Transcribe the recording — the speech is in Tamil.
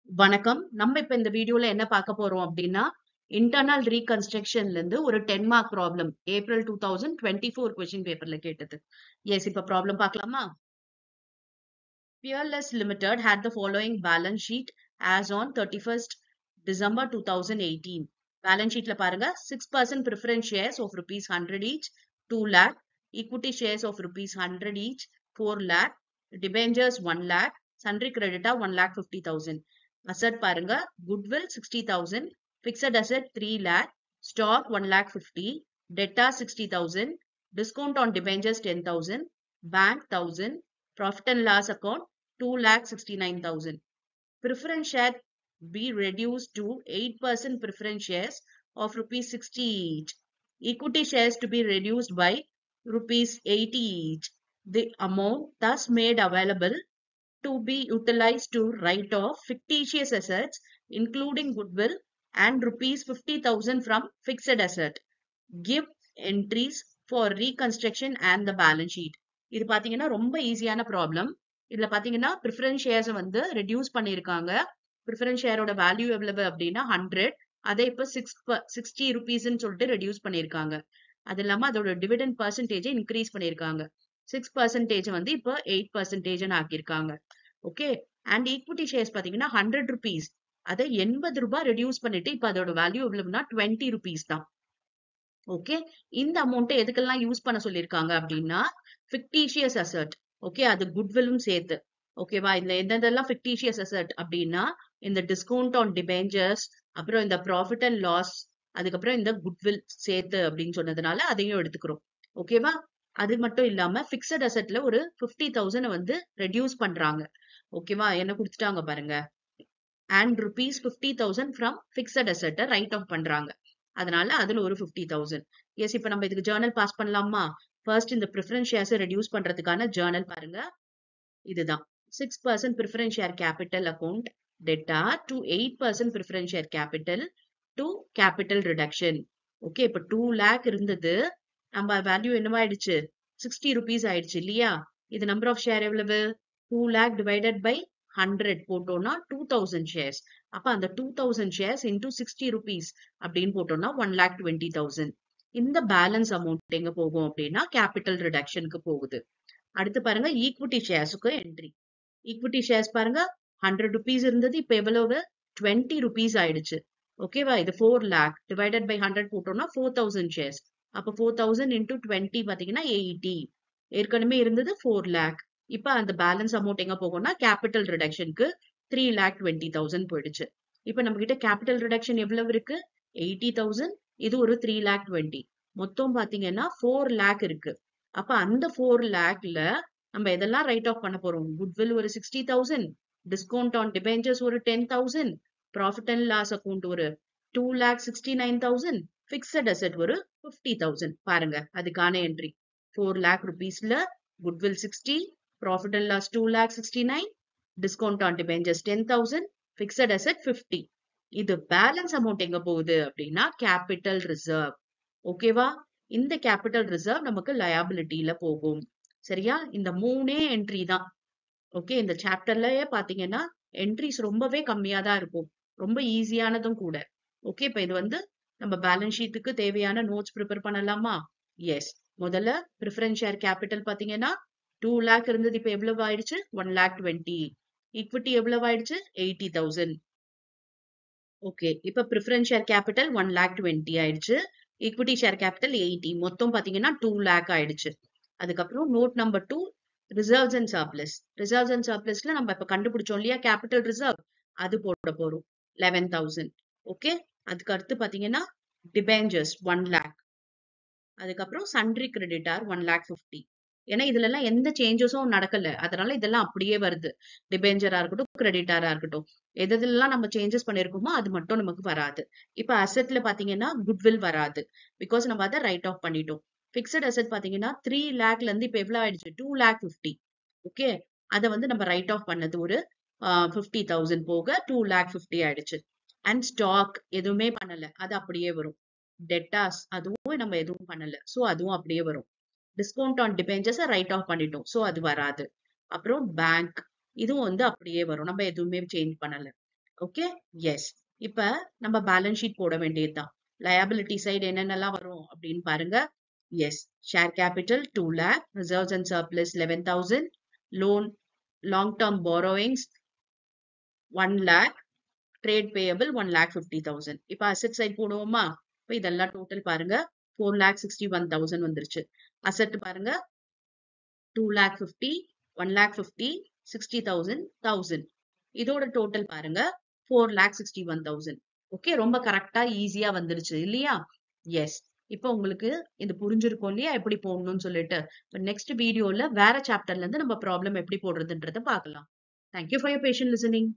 வணக்கம். நம்ம இப்ப இந்த வீடியோல என்ன பார்க்க போறோம் அப்படின்னா, இன்டர்னல் ரீகன்ஸ்ட்ரக்ஷன்ல இருந்து ஒரு 10 மார்க் ப்ராப்ளம் ஏப்ரல் 2024 கொஸ்டின் பேப்பர்ல கேட்டது. எஸ், இப்ப ப்ராப்ளம் பார்க்கலாமா? Peerless Limited had the following balance sheet as on 31st December 2018. Balance sheetல பாருங்க 6% preference shares of rupees 100 each, 2 lakh, equity shares of rupees 100 each, 4 lakh, debentures 1 lakh, sundry creditor 1,50,000. Asset பாருங்க goodwill 60,000, fixed asset 3 lakh, stock 1,50,000, debtor 60,000, discount on debentures 10,000, bank 1,000, profit and loss account 2,69,000. Preference share be reduced to 8% preference shares of rupees 60 each. Equity shares to be reduced by rupees 80 each. The amount thus made available to be utilized to write off fictitious assets including goodwill and rupees 50,000 from fixed asset. Give entries for reconstruction and the balance sheet. இது பாத்தீங்கன்னா ரொம்ப ஈஸியான ப்ராப்ளம். இதுல பாத்தீங்கன்னா ப்ரிஃபரன்ஸ் ஷேர்ஸ் வந்து ரெடியூஸ் பண்ணிருக்காங்க. ப்ரிஃபரன்ஸ் ஷேரோட வேல்யூ எவ்வளவு அப்படின்னா 100. அதை இப்ப 60 ருபீஸ்ன்னு சொல்லிட்டு ரெடியூஸ் பண்ணிருக்காங்க. அது இல்லாம அதோட டிவிடெண்ட் பர்சன்டேஜ் இன்க்ரீஸ் பண்ணிருக்காங்க. 6% வந்து இப்ப 8% ஆக்கியிருக்காங்க. ஓகே. அண்ட் ஈக்விட்டி ஷேர்ஸ் பாத்தீங்கன்னா 100 ருபீஸ். அதை 80 ரூபாய் ரெடியூஸ் பண்ணிட்டு இப்ப அதோட வேல்யூ எவ்வளவுன்னா 20 ருபீஸ் தான். ஓகே. இந்த அமௌண்ட் எதுக்கெல்லாம் யூஸ் பண்ண சொல்லிருக்காங்க அப்படின்னா ஃபிக்டிஷியஸ் அசெட். ஓகே, அது குட்வில்லும் சேர்த்து. ஓகேவா? இதுல எந்தெல்லாம் ஃபிக்டிஷியஸ் அசெட் அப்படின்னா இந்த டிஸ்கவுண்ட் ஆன் டிபெஞ்சர்ஸ், அப்புறம் இந்த ப்ராஃபிட் அண்ட் லாஸ், அதுக்கப்புறம் இந்த குட்வில் சேர்த்து அப்படின்னு சொன்னதுனால அதையும் எடுத்துக்கிறோம். ஓகேவா? அது மட்டும் இல்லாம பிக்சட் அசெட்ல ஒரு 50,000 வந்து ரெடியூஸ் பண்றாங்க. ஓகேவா? என்ன கொடுத்துட்டாங்க பாருங்க. அண்ட் rupees 50,000 ஃப்ரம் பிக்சட் அசெட்டை ரைட் ஆஃப் பண்றாங்க. அதனால அதுல ஒரு 50,000. எஸ், இப்ப நம்ம இதுக்கு ஜேர்னல் பாஸ் பண்ணலாமா? ஃபர்ஸ்ட் இந்த ப்ரிஃபரன்ஸ் ஷேர்ஸ் ரெடியூஸ் பண்றதுக்கான ஜேர்னல் பாருங்க. இதுதான் 6% ப்ரிஃபரன்ஸ் ஷேர் கேபிட்டல் அக்கவுண்ட் டெட்டா to 8% preference share capital to capital reduction. Okay, இப்ப 2 lakh இருந்தது, நம்ம வேல்யூ என்னவாயிடுச்சு 60 ருபீஸ் ஆயிடுச்சு இல்லையா? இது நம்பர் ஆஃப் ஷேர் எவ்வளவு 2 lakh டிவைடட் பை 100 போட்டோம்னா 2000 ஷேர்ஸ். அப்ப அந்த 2000 ஷேர்ஸ் இன்டூ 60 ருபீஸ் அப்படின்னு போட்டோம்னா 1,20,000. இந்த பேலன்ஸ் அமௌண்ட் எங்க போகும் அப்படின்னா கேபிட்டல் ரிடக்ஷனுக்கு போகுது. அடுத்து பாருங்க ஈக்விட்டி ஷேர்ஸுக்கு என்ட்ரி. ஈக்விட்டி ஷேர்ஸ் பாருங்க 100 ருபீஸ் இருந்தது, இப்ப எவ்வளவு 20 ருபீஸ் ஆயிடுச்சு. ஓகேவா? இது 4 lakh டிவைடட் பை 100 போட்டோம்னா 4,000 ஷேர்ஸ். அப்ப 4,000 இன்டூ 20 பாத்தீங்கன்னா 80. ஏற்கனவே இருந்தது 4 lakh. இப்ப அந்த பேலன்ஸ் அமௌண்ட் எங்க போகும்னா கேபிட்டல் ரிடக்ஷனுக்கு 3,20,000 போயிடுச்சு. இப்ப நம்ம கிட்ட கேபிட்டல் ரிடக்ஷன் எவ்வளவு இருக்கு 80,000. இது ஒரு 3,20,000. மொத்தம் பாத்தீங்கன்னா 4 lakh இருக்கு. அப்ப அந்த 4 lakhல நம்ம எதெல்லாம் ரைட் ஆஃப் பண்ண போறோம்? குட்வில் ஒரு 60,000, டிஸ்கவுண்ட் ஆன் டிபெஞ்சர்ஸ் ஒரு 10,000, ப்ராஃபிட் அண்ட் லாஸ் அக்கவுண்ட் ஒரு 2,69,000, பிக்சட் அசெட் ஒரு 50,000. பாருங்க அதுக்கான என்ட்ரி 4 lakh ருபீஸ்ல goodwill 60, profit and loss 2,69,000, discount on debentures 10,000, fixed asset 50. இது பேலன்ஸ் அமௌண்ட் எங்க போகுது அப்படின்னா கேபிட்டல் ரிசர்வ். ஓகேவா? இந்த கேபிட்டல் ரிசர்வ் நமக்கு லயபிலிட்டியில போகும். சரியா? இந்த 3 என்ட்ரி தான். ஓகே, இந்த சாப்டர்லயே பாத்தீங்கன்னா என்ட்ரிஸ் ரொம்பவே கம்மியா தான் இருக்கும். ரொம்ப ஈஸியானதும் கூட. ஓகே, இப்ப இது வந்து நம்ம பேலன்ஸ் ஷீட்டுக்கு தேவையான நோட்ஸ் ப்ரிப்பேர் பண்ணலாமா? எஸ். முதல்ல ப்ரிஃபரன்ஸ் ஷேர் கேபிட்டல் பாத்தீங்கன்னா 2 lakh இருந்தது, இப்ப எவ்வளவு ஆயிடுச்சு 1,20,000. ஈக்விட்டி எவ்வளவு ஆயிடுச்சு 80,000. ஓகே, இப்ப ப்ரிஃபரன்ஸ் ஷேர் கேபிட்டல் 1,20,000 ஆயிடுச்சு, ஈக்விட்டி ஷேர் கேபிட்டல் 80, மொத்தம் பாத்தீங்கன்னா 2 lakh ஆயிடுச்சு. அதுக்கப்புறம் note number 2 reserves and surplus. Reserves and சர்ப்ளஸ்ல நம்ம இப்ப கண்டுபிடிச்சோம் இல்லையா கேபிட்டல் ரிசர்வ், அது போட போறோம் 11,000. ஓகே, அதுக்கு அடுத்து பாத்தீங்கன்னா டிபெஞ்சர்ஸ் 1 lakh, அதுக்கப்புறம் சன்ட்ரி கிரெடிட்டார் 1,50,000. ஏன்னா இதுல எல்லாம் எந்த சேஞ்சஸும் நடக்கல, அதனால இதெல்லாம் அப்படியே வருது. டிபெஞ்சரா இருக்கட்டும், கிரெடிட்டாரா இருக்கட்டும், எதெல்லாம் நம்ம சேஞ்சஸ் பண்ணிருக்கோமோ அது மட்டும் நமக்கு வராது. இப்ப அசெட்ல பாத்தீங்கன்னா குட்வில் வராது, பிகாஸ் நம்ம அதை ரைட் ஆஃப் பண்ணிட்டோம். பிக்சட் அசெட் பாத்தீங்கன்னா 3 lakhல இருந்து இப்ப எவ்வளவு ஆயிடுச்சு 2,50,000. ஓகே, அதை வந்து நம்ம ரைட் ஆஃப் பண்ணது ஒரு 50,000 போக 2,50,000 ஆயிடுச்சு. அண்ட் ஸ்டாக் எதுவுமே பண்ணல, அது அப்படியே வரும். டெட்டாஸ் அதுவும் நம்ம எதுவும் பண்ணல, சோ அதுவும் அப்படியே வரும். Discount on debentures write off பண்ணிட்டோம், சோ அது வராது. அப்புறம் பேங்க் இதுவும் வந்து அப்படியே வரும், நம்ம எதுவுமே சேஞ்ச் பண்ணல. Okay, yes. இப்ப நம்ம பேலன்ஸ் ஷீட் போட வேண்டியதுதான். லயபிலிட்டி சைடு என்னென்னலாம் வரும் அப்படின்னு பாருங்க. Yes, share capital 2 lakh, reserves and surplus 11,000, loan long term borrowings 1 lakh, trade payable 1,50,000. இப்ப அசெட் சைட் போடுவோமா? இப்ப இதெல்லாம் டோட்டல் பாருங்க 4,61,000 வந்துருச்சு. அசெட் பாருங்க 2,50,000, 1,50,000, 60,000, 1,000. இதோட டோட்டல் பாருங்க 4,61,000. ஓகே, ரொம்ப கரெக்டா ஈஸியா வந்துருச்சு இல்லையா? எஸ். இப்போ உங்களுக்கு இது புரிஞ்சிருக்கும் இல்லையா எப்படி போடணும்னு சொல்லிட்டு. இப்போ நெக்ஸ்ட் வீடியோல வேற சாப்டர்ல இருந்து நம்ம ப்ராப்ளம் எப்படி போடுறதுன்றத பார்க்கலாம். Thank you for your patient listening.